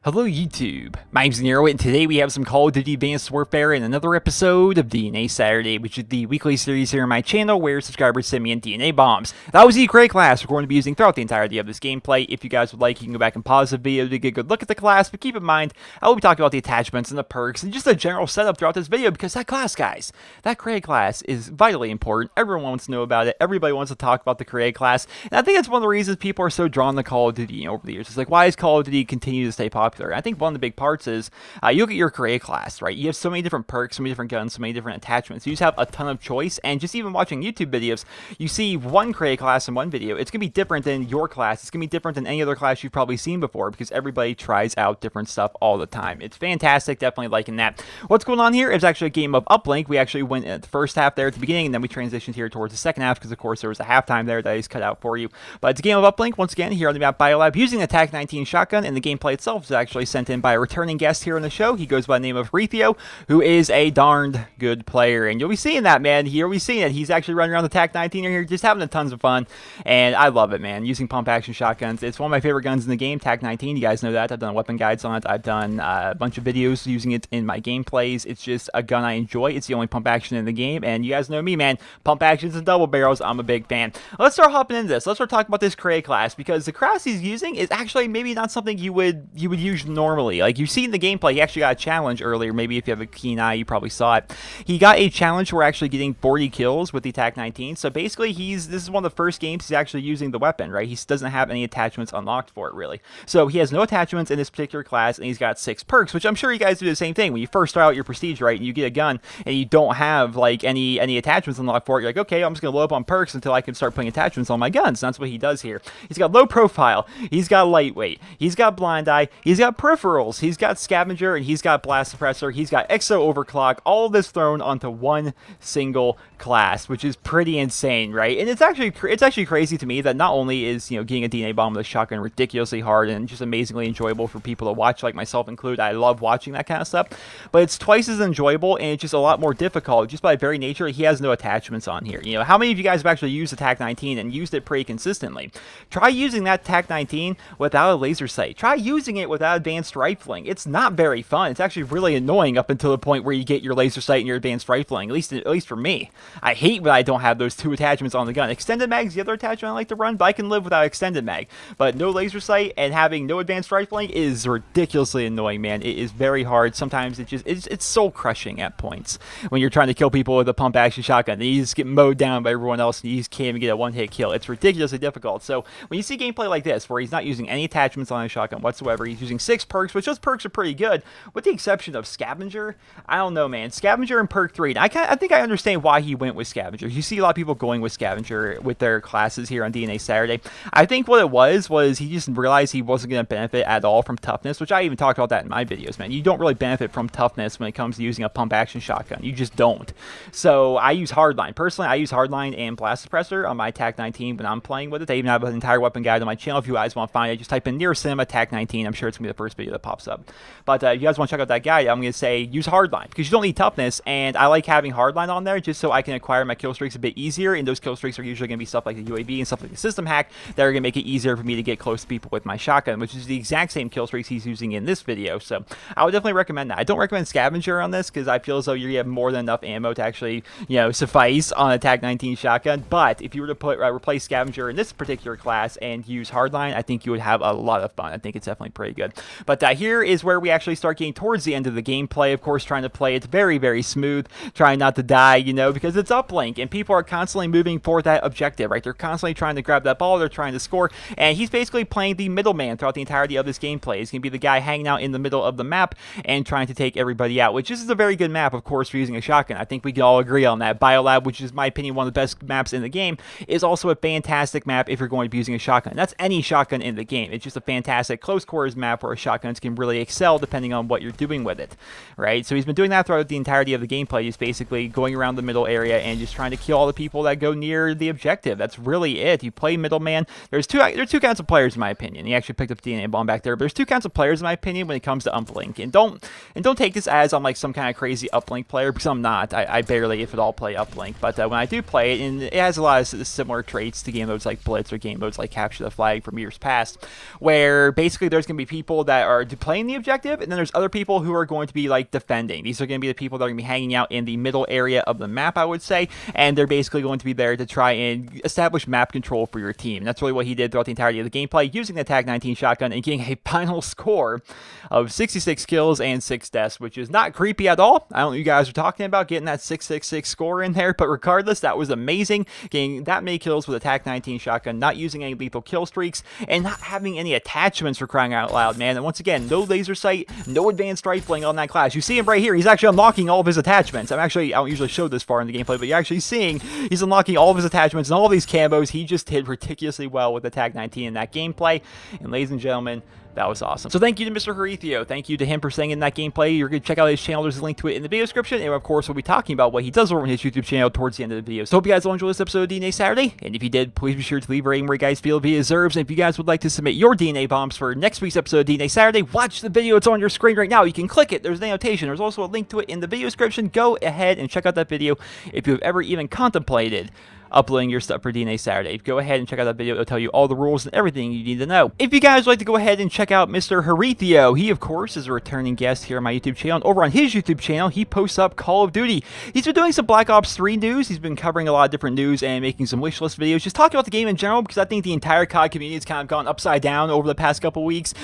Hello YouTube, my name's Nero, and today we have some Call of Duty Advanced Warfare and another episode of DNA Saturday, which is the weekly series here on my channel where subscribers send me in DNA bombs. That was the gray class we're going to be using throughout the entirety of this gameplay. If you guys would like, you can go back and pause the video to get a good look at the class, but keep in mind, I will be talking about the attachments and the perks and just the general setup throughout this video, because that class, guys, that gray class is vitally important. Everyone wants to know about it. Everybody wants to talk about the gray class, and I think that's one of the reasons people are so drawn to Call of Duty over the years. It's like, why does Call of Duty continue to stay popular? I think one of the big parts is you look at your career class, right? You have so many different perks, so many different guns, so many different attachments. You just have a ton of choice, and just even watching YouTube videos, you see one career class in one video. It's going to be different than your class. It's going to be different than any other class you've probably seen before, because everybody tries out different stuff all the time. It's fantastic. Definitely liking that. What's going on here is actually a game of uplink. We actually went at the first half there at the beginning, and then we transitioned here towards the second half, because of course there was a halftime there that I just cut out for you. But it's a game of uplink once again here on the map Biolab using the TAC-19 shotgun, and the gameplay itself is actually sent in by a returning guest here on the show. He goes by the name of Rethio, who is a darned good player, and you'll be seeing that, man. You'll be seeing it. He's actually running around the TAC-19 here, just having a tons of fun, and I love it, man. Using pump action shotguns, it's one of my favorite guns in the game. TAC-19, you guys know that. I've done weapon guides on it. I've done a bunch of videos using it in my gameplays. It's just a gun I enjoy. It's the only pump action in the game, and you guys know me, man. Pump actions and double barrels, I'm a big fan. Let's start hopping into this. Let's start talking about this Cray class, because the class he's using is actually maybe not something you would use normally. Like, you've seen the gameplay, he actually got a challenge earlier. Maybe if you have a keen eye, you probably saw it. He got a challenge for actually getting 40 kills with the TAC-19. So basically, this is one of the first games he's actually using the weapon, right? He doesn't have any attachments unlocked for it, really. So he has no attachments in this particular class, and he's got 6 perks, which I'm sure you guys do the same thing. When you first start out your prestige, right, and you get a gun, and you don't have, like, any attachments unlocked for it, you're like, okay, I'm just going to load up on perks until I can start putting attachments on my guns. And that's what he does here. He's got low profile. He's got lightweight. He's got blind eye. He's got peripherals. He's got scavenger, and he's got blast suppressor. He's got exo overclock. All of this thrown onto one single class, which is pretty insane, right? And it's actually crazy to me that not only is, you know, getting a DNA bomb with a shotgun ridiculously hard and just amazingly enjoyable for people to watch, like myself included. I love watching that kind of stuff, but it's twice as enjoyable, and it's just a lot more difficult just by very nature. He has no attachments on here. You know, how many of you guys have actually used the TAC-19 and used it pretty consistently? Try using that TAC-19 without a laser sight. Try using it without advanced rifling. It's not very fun. It's actually really annoying up until the point where you get your laser sight and your advanced rifling. At least for me. I hate when I don't have those 2 attachments on the gun. Extended mag's the other attachment I like to run, but I can live without extended mag. But no laser sight and having no advanced rifling is ridiculously annoying, man. It is very hard. Sometimes it's soul crushing at points when you're trying to kill people with a pump action shotgun. And you just get mowed down by everyone else, and you just can't even get a one-hit kill. It's ridiculously difficult. So when you see gameplay like this, where he's not using any attachments on his shotgun whatsoever, he's using 6 perks, which those perks are pretty good, with the exception of Scavenger. I don't know, man. Scavenger and perk 3. I think I understand why he went with Scavenger. You see a lot of people going with Scavenger with their classes here on DNA Saturday. I think what it was he just realized he wasn't going to benefit at all from toughness, which I even talked about that in my videos, man. You don't really benefit from toughness when it comes to using a pump action shotgun. You just don't. So I use hardline. Personally, I use hardline and blast suppressor on my TAC-19 when I'm playing with it. I even have an entire weapon guide on my channel. If you guys want to find it, just type in NerosCinema TAC-19. I'm sure it's going to be the first video that pops up. But if you guys want to check out that guide, I'm going to say use hardline, because you don't need toughness, and I like having hardline on there just so I can acquire my kill streaks a bit easier, and those kill streaks are usually going to be stuff like the UAV and stuff like the system hack that are going to make it easier for me to get close to people with my shotgun, which is the exact same kill streaks he's using in this video. So I would definitely recommend that. I don't recommend Scavenger on this, because I feel as though you have more than enough ammo to actually, you know, suffice on a TAC-19 shotgun. But if you were to replace Scavenger in this particular class and use hardline, I think you would have a lot of fun. I think it's definitely pretty good. But here is where we actually start getting towards the end of the gameplay. Of course, trying to play it very, very smooth, trying not to die, you know, because it's uplink, and people are constantly moving for that objective, right? They're constantly trying to grab that ball, they're trying to score, and he's basically playing the middleman throughout the entirety of this gameplay. He's going to be the guy hanging out in the middle of the map and trying to take everybody out, which is a very good map, of course, for using a shotgun. I think we can all agree on that. Biolab, which is, in my opinion, one of the best maps in the game, is also a fantastic map if you're going to be using a shotgun. That's any shotgun in the game. It's just a fantastic close quarters map where shotguns can really excel depending on what you're doing with it, right? So he's been doing that throughout the entirety of the gameplay. He's basically going around the middle area and just trying to kill all the people that go near the objective. That's really it. You play middleman. There's two kinds of players in my opinion. He actually picked up the DNA bomb back there, but there's two kinds of players in my opinion when it comes to uplink. And don't take this as I'm like some kind of crazy uplink player, because I'm not. I barely, if at all, play uplink. But when I do play it, and it has a lot of similar traits to game modes like Blitz or game modes like Capture the Flag from years past, where basically there's going to be people that are playing the objective, and then there's other people who are going to be like defending. These are going to be the people that are going to be hanging out in the middle area of the map, I would say, and they're basically going to be there to try and establish map control for your team. And that's really what he did throughout the entirety of the gameplay, using the TAC-19 shotgun and getting a final score of 66 kills and 6 deaths, which is not creepy at all. I don't know what you guys are talking about, getting that 666 score in there, but regardless, that was amazing. Getting that many kills with a TAC-19 shotgun, not using any lethal kill streaks, and not having any attachments, for crying out loud, man. And once again, no laser sight, no advanced rifling on that class. You see him right here. He's actually unlocking all of his attachments. I don't usually show this far in the gameplay, but you're actually seeing he's unlocking all of his attachments and all of these cambos. He just did ridiculously well with the TAC-19 in that gameplay. And ladies and gentlemen, that was awesome. So thank you to Mr. Horatio. Thank you to him for saying in that gameplay. You're going to check out his channel. There's a link to it in the video description. And of course, we'll be talking about what he does over on his YouTube channel towards the end of the video. So hope you guys will enjoy this episode of DNA Saturday. And if you did, please be sure to leave a rating where you guys feel it deserves. And if you guys would like to submit your DNA bombs for next week's episode of DNA Saturday, watch the video. It's on your screen right now. You can click it. There's an annotation. There's also a link to it in the video description. Go ahead and check out that video if you've ever even contemplated uploading your stuff for DNA Saturday. Go ahead and check out that video. It'll tell you all the rules and everything you need to know. If you guys would like to go ahead and check out Mr. Horatio, he of course is a returning guest here on my YouTube channel. And over on his YouTube channel, he posts up Call of Duty. He's been doing some Black Ops 3 news. He's been covering a lot of different news and making some wish list videos, just talking about the game in general, because I think the entire COD community has kind of gone upside down over the past couple weeks.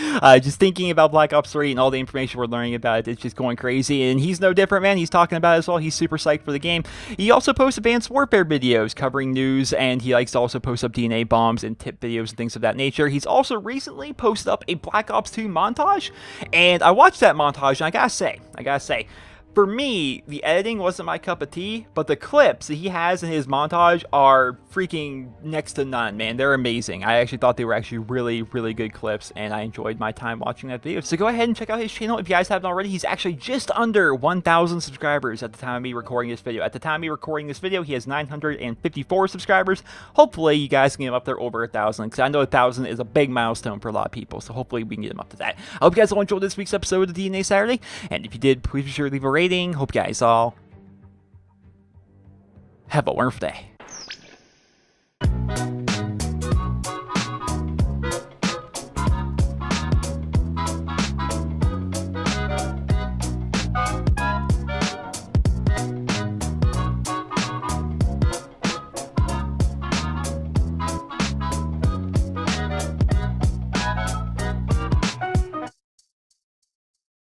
Just thinking about Black Ops 3 and all the information we're learning about it, it's just going crazy. And he's no different, man. He's talking about it as well. He's super psyched for the game. He also posts Advanced Warfare videos covering news, and he likes to also post up DNA bombs and tip videos and things of that nature. He's also recently posted up a Black Ops 2 montage, and I watched that montage, and I gotta say, for me, the editing wasn't my cup of tea, but the clips that he has in his montage are freaking next to none, man. They're amazing. I actually thought they were actually really, really good clips, and I enjoyed my time watching that video. So go ahead and check out his channel if you guys haven't already. He's actually just under 1,000 subscribers at the time of me recording this video. At the time of me recording this video, he has 954 subscribers. Hopefully, you guys can get him up there over 1,000, because I know 1,000 is a big milestone for a lot of people, so hopefully we can get him up to that. I hope you guys all enjoyed this week's episode of DNA Saturday, and if you did, please be sure to leave a rating. Hope you guys all have a wonderful day.